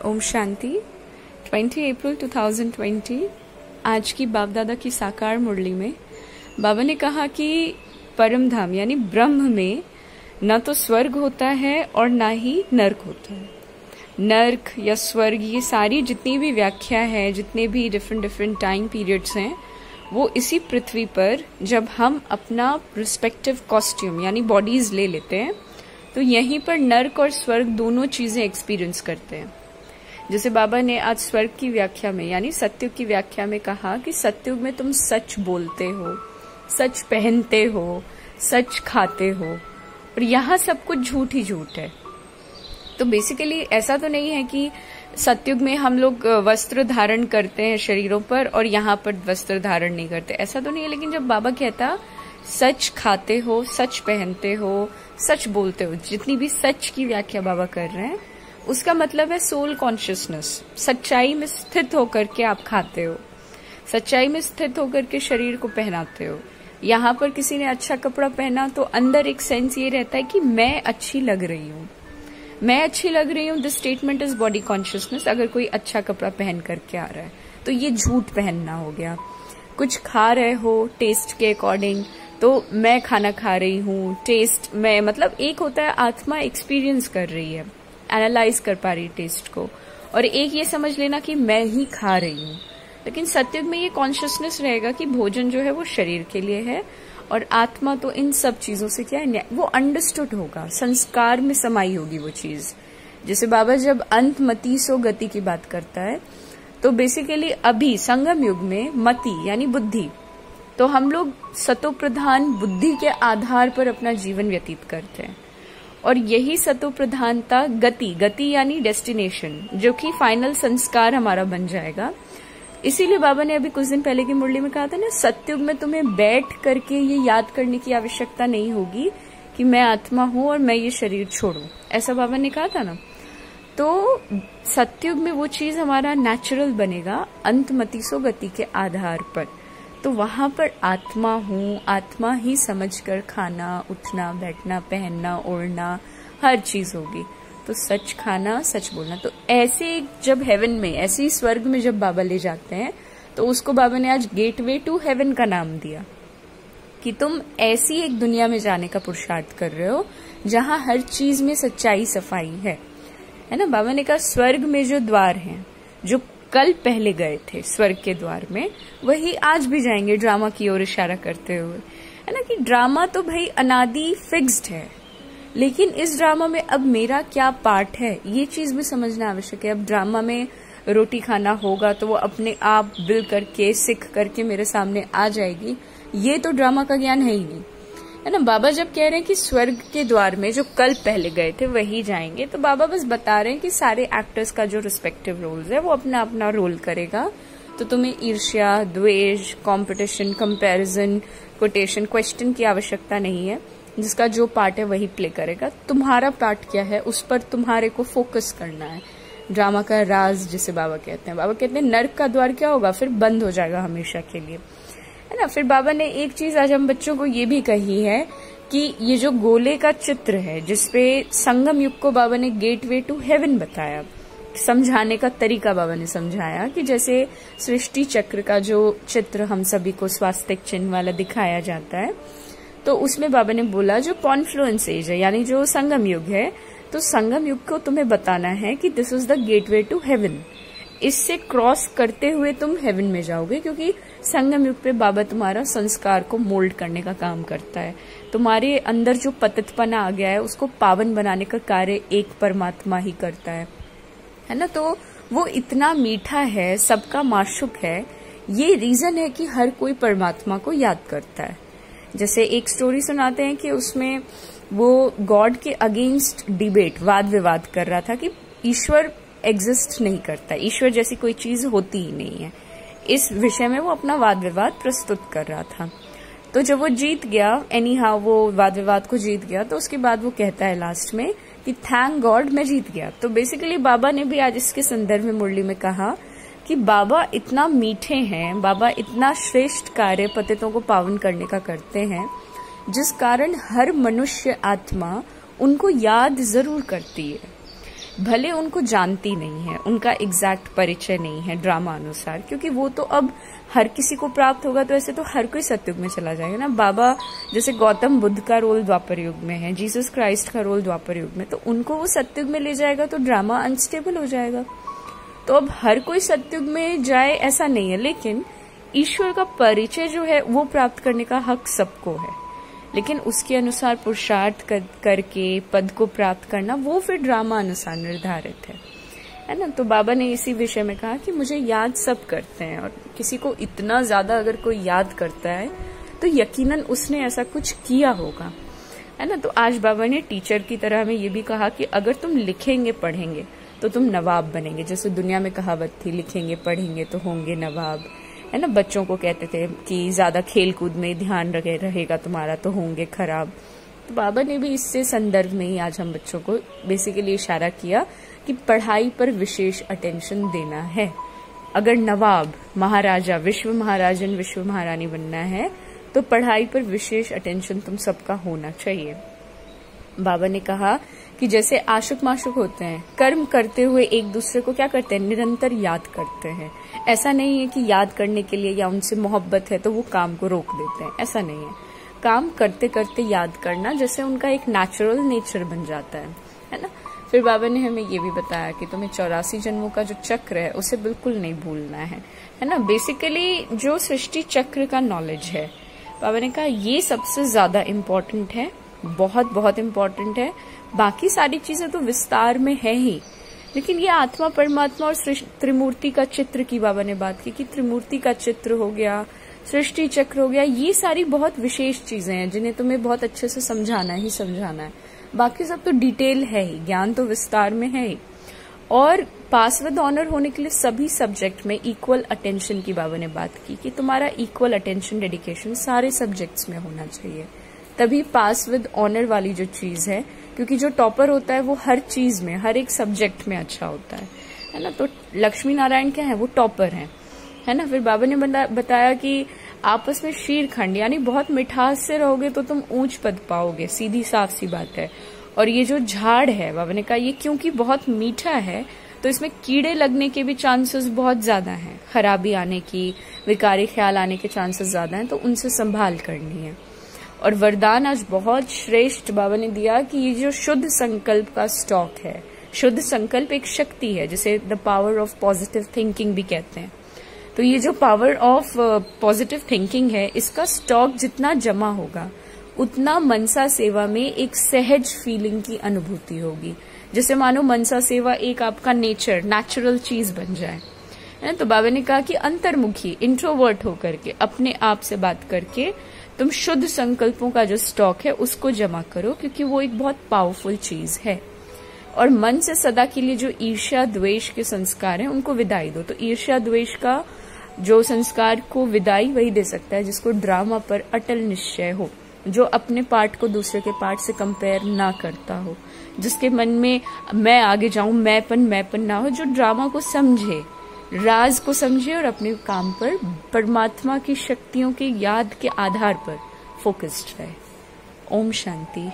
ओम शांति। 20 अप्रैल 2020 आज की बाप दादा की साकार मुरली में बाबा ने कहा कि परम धाम यानी ब्रह्म में न तो स्वर्ग होता है और ना ही नर्क होता है। नर्क या स्वर्ग ये सारी जितनी भी व्याख्या है, जितने भी डिफरेंट टाइम पीरियड्स हैं, वो इसी पृथ्वी पर जब हम अपना रिस्पेक्टिव कॉस्ट्यूम यानी बॉडीज ले लेते हैं तो यहीं पर नर्क और स्वर्ग दोनों चीजें एक्सपीरियंस करते हैं। जैसे बाबा ने आज स्वर्ग की व्याख्या में यानी सत्युग की व्याख्या में कहा कि सत्युग में तुम सच बोलते हो, सच पहनते हो, सच खाते हो, और यहाँ सब कुछ झूठ ही झूठ है। तो बेसिकली ऐसा तो नहीं है कि सत्युग में हम लोग वस्त्र धारण करते हैं शरीरों पर और यहाँ पर वस्त्र धारण नहीं करते, ऐसा तो नहीं है। लेकिन जब बाबा कहता सच खाते हो, सच पहनते हो, सच बोलते हो, जितनी भी सच की व्याख्या बाबा कर रहे हैं उसका मतलब है सोल कॉन्शियसनेस। सच्चाई में स्थित होकर के आप खाते हो, सच्चाई में स्थित होकर के शरीर को पहनाते हो। यहाँ पर किसी ने अच्छा कपड़ा पहना तो अंदर एक सेंस ये रहता है कि मैं अच्छी लग रही हूँ, मैं अच्छी लग रही हूँ। This statement is body consciousness. अगर कोई अच्छा कपड़ा पहन करके आ रहा है तो ये झूठ पहनना हो गया। कुछ खा रहे हो टेस्ट के अकॉर्डिंग, तो मैं खाना खा रही हूँ, टेस्ट मैं मतलब एक होता है आत्मा एक्सपीरियंस कर रही है, एनालाइज कर पा रही टेस्ट को, और एक ये समझ लेना कि मैं ही खा रही हूँ। लेकिन सत्युग में ये कॉन्शियसनेस रहेगा कि भोजन जो है वो शरीर के लिए है और आत्मा तो इन सब चीजों से क्या है, वो अंडरस्टूड होगा, संस्कार में समाई होगी वो चीज। जैसे बाबा जब अंत मति सो गति की बात करता है तो बेसिकली अभी संगम युग में मति यानी बुद्धि, तो हम लोग सतो प्रधान बुद्धि के आधार पर अपना जीवन व्यतीत करते हैं, और यही सतो प्रधानता गति यानी डेस्टिनेशन, जो कि फाइनल संस्कार हमारा बन जाएगा। इसीलिए बाबा ने अभी कुछ दिन पहले की मुरली में कहा था ना, सत्युग में तुम्हें बैठ करके ये याद करने की आवश्यकता नहीं होगी कि मैं आत्मा हूं और मैं ये शरीर छोड़ूं, ऐसा बाबा ने कहा था ना। तो सत्युग में वो चीज हमारा नेचुरल बनेगा अंतमतिसो गति के आधार पर। तो वहां पर आत्मा हूँ, आत्मा ही समझकर खाना, उठना, बैठना, पहनना, ओढ़ना, हर चीज होगी। तो सच खाना, सच बोलना। तो ऐसे जब हेवन में, ऐसे ही स्वर्ग में जब बाबा ले जाते हैं तो उसको बाबा ने आज गेटवे टू हेवन का नाम दिया कि तुम ऐसी एक दुनिया में जाने का पुरुषार्थ कर रहे हो जहां हर चीज में सच्चाई सफाई है ना। बाबा ने कहा स्वर्ग में जो द्वार हैं, जो कल पहले गए थे स्वर्ग के द्वार में, वही आज भी जाएंगे, ड्रामा की ओर इशारा करते हुए, है ना। कि ड्रामा तो भाई अनादि फिक्स्ड है, लेकिन इस ड्रामा में अब मेरा क्या पार्ट है ये चीज भी समझना आवश्यक है। अब ड्रामा में रोटी खाना होगा तो वो अपने आप बिल करके सिख करके मेरे सामने आ जाएगी, ये तो ड्रामा का ज्ञान है ही नहीं, है ना। बाबा जब कह रहे हैं कि स्वर्ग के द्वार में जो कल पहले गए थे वही जाएंगे, तो बाबा बस बता रहे हैं कि सारे एक्टर्स का जो रिस्पेक्टिव रोल्स है वो अपना अपना रोल करेगा। तो तुम्हें ईर्ष्या, द्वेष, कंपटीशन, कंपैरिजन, कोटेशन, क्वेश्चन की आवश्यकता नहीं है। जिसका जो पार्ट है वही प्ले करेगा। तुम्हारा पार्ट क्या है उस पर तुम्हारे को फोकस करना है। ड्रामा का राज जिसे बाबा कहते हैं। बाबा कहते हैं नर्क का द्वार क्या होगा, फिर बंद हो जाएगा हमेशा के लिए, है ना। फिर बाबा ने एक चीज आज हम बच्चों को ये भी कही है कि ये जो गोले का चित्र है जिसपे संगम युग को बाबा ने गेटवे टू हेवन बताया, समझाने का तरीका बाबा ने समझाया कि जैसे सृष्टि चक्र का जो चित्र हम सभी को स्वास्तिक चिन्ह वाला दिखाया जाता है, तो उसमें बाबा ने बोला जो कॉन्फ्लुएंस एज है यानी जो संगम युग है, तो संगम युग को तुम्हें बताना है कि this is the gateway to heaven. इससे क्रॉस करते हुए तुम हेवन में जाओगे, क्योंकि संगम युग पे बाबा तुम्हारा संस्कार को मोल्ड करने का काम करता है। तुम्हारे अंदर जो पतितपना आ गया है उसको पावन बनाने का कार्य एक परमात्मा ही करता है ना। तो वो इतना मीठा है, सबका माशुक है, ये रीजन है कि हर कोई परमात्मा को याद करता है। जैसे एक स्टोरी सुनाते हैं कि उसमें वो गॉड के अगेंस्ट डिबेट, वाद विवाद कर रहा था कि ईश्वर एग्जिस्ट नहीं करता, ईश्वर जैसी कोई चीज होती ही नहीं है। इस विषय में वो अपना वाद विवाद प्रस्तुत कर रहा था। तो जब वो जीत गया, एनी हाउ वो वाद विवाद को जीत गया, तो उसके बाद वो कहता है लास्ट में कि थैंक गॉड मैं जीत गया। तो बेसिकली बाबा ने भी आज इसके संदर्भ में मुरली में कहा कि बाबा इतना मीठे हैं, बाबा इतना श्रेष्ठ कार्य पतितों को पावन करने का करते हैं, जिस कारण हर मनुष्य आत्मा उनको याद जरूर करती है। भले उनको जानती नहीं है, उनका एग्जैक्ट परिचय नहीं है ड्रामा अनुसार, क्योंकि वो तो अब हर किसी को प्राप्त होगा, तो ऐसे तो हर कोई सतयुग में चला जाएगा ना। बाबा जैसे गौतम बुद्ध का रोल द्वापर युग में है, जीसस क्राइस्ट का रोल द्वापर युग में, तो उनको वो सतयुग में ले जाएगा तो ड्रामा अनस्टेबल हो जाएगा। तो अब हर कोई सतयुग में जाए ऐसा नहीं है, लेकिन ईश्वर का परिचय जो है वो प्राप्त करने का हक सबको है, लेकिन उसके अनुसार पुरुषार्थ करके पद को प्राप्त करना वो फिर ड्रामा अनुसार निर्धारित है ना। तो बाबा ने इसी विषय में कहा कि मुझे याद सब करते हैं, और किसी को इतना ज्यादा अगर कोई याद करता है तो यकीनन उसने ऐसा कुछ किया होगा, है ना। तो आज बाबा ने टीचर की तरह हमें ये भी कहा कि अगर तुम लिखेंगे पढ़ेंगे तो तुम नवाब बनेंगे। जैसे दुनिया में कहावत थी, लिखेंगे पढ़ेंगे तो होंगे नवाब, है ना। बच्चों को कहते थे कि ज्यादा खेल कूद में ध्यान रहेगा तुम्हारा तो होंगे खराब। तो बाबा ने भी इससे संदर्भ में ही आज हम बच्चों को बेसिकली इशारा किया कि पढ़ाई पर विशेष अटेंशन देना है। अगर नवाब, महाराजा, विश्व महाराजन, विश्व महारानी बनना है तो पढ़ाई पर विशेष अटेंशन तुम सबका होना चाहिए। बाबा ने कहा कि जैसे आशुक माशुक होते हैं, कर्म करते हुए एक दूसरे को क्या करते हैं, निरंतर याद करते हैं। ऐसा नहीं है कि याद करने के लिए या उनसे मोहब्बत है तो वो काम को रोक देते हैं, ऐसा नहीं है। काम करते करते याद करना जैसे उनका एक नेचुरल नेचर बन जाता है ना। फिर बाबा ने हमें ये भी बताया कि तुम्हें 84 जन्मों का जो चक्र है उसे बिल्कुल नहीं भूलना है ना। बेसिकली जो सृष्टि चक्र का नॉलेज है, बाबा ने कहा ये सबसे ज्यादा इम्पोर्टेंट है, बहुत बहुत इम्पोर्टेंट है। बाकी सारी चीजें तो विस्तार में है ही, लेकिन ये आत्मा, परमात्मा और त्रिमूर्ति का चित्र की बाबा ने बात की कि त्रिमूर्ति का चित्र हो गया, सृष्टि चक्र हो गया, ये सारी बहुत विशेष चीजें हैं जिन्हें तुम्हें बहुत अच्छे से समझाना ही समझाना है। बाकी सब तो डिटेल है ही, ज्ञान तो विस्तार में है ही। और पास विद ऑनर होने के लिए सभी सब्जेक्ट में इक्वल अटेंशन की बाबा ने बात की कि तुम्हारा इक्वल अटेंशन, डेडिकेशन सारे सब्जेक्ट्स में होना चाहिए, तभी पास विद ऑनर वाली जो चीज है, क्योंकि जो टॉपर होता है वो हर चीज में, हर एक सब्जेक्ट में अच्छा होता है ना। तो लक्ष्मी नारायण क्या है, वो टॉपर है ना। फिर बाबा ने बताया कि आपस में शीरखंड, यानी बहुत मिठास से रहोगे तो तुम ऊंच पद पाओगे, सीधी साफ सी बात है। और ये जो झाड़ है, बाबा ने कहा ये क्योंकि बहुत मीठा है तो इसमें कीड़े लगने के भी चांसेस बहुत ज्यादा हैं, खराबी आने की, विकारी ख्याल आने के चांसेस ज्यादा हैं, तो उनसे संभाल करनी है। और वरदान आज बहुत श्रेष्ठ बाबा ने दिया कि ये जो शुद्ध संकल्प का स्टॉक है, शुद्ध संकल्प एक शक्ति है जिसे the power of positive thinking भी कहते हैं। तो ये जो पावर ऑफ पॉजिटिव थिंकिंग है, इसका स्टॉक जितना जमा होगा उतना मनसा सेवा में एक सहज फीलिंग की अनुभूति होगी। जैसे मानो मनसा सेवा एक आपका नेचुरल चीज बन जाए, है ना। तो बाबा ने कहा कि अंतर्मुखी, इंट्रोवर्ट होकर के, अपने आप से बात करके तुम शुद्ध संकल्पों का जो स्टॉक है उसको जमा करो, क्योंकि वो एक बहुत पावरफुल चीज है। और मन से सदा के लिए जो ईर्ष्या द्वेष के संस्कार हैं उनको विदाई दो। तो ईर्ष्या द्वेष का जो संस्कार को विदाई वही दे सकता है जिसको ड्रामा पर अटल निश्चय हो, जो अपने पार्ट को दूसरे के पार्ट से कंपेयर ना करता हो, जिसके मन में मैं आगे जाऊं, मैंपन ना हो, जो ड्रामा को समझे, राज को समझे और अपने काम पर परमात्मा की शक्तियों की याद के आधार पर फोकस्ड रहे। ओम शांति।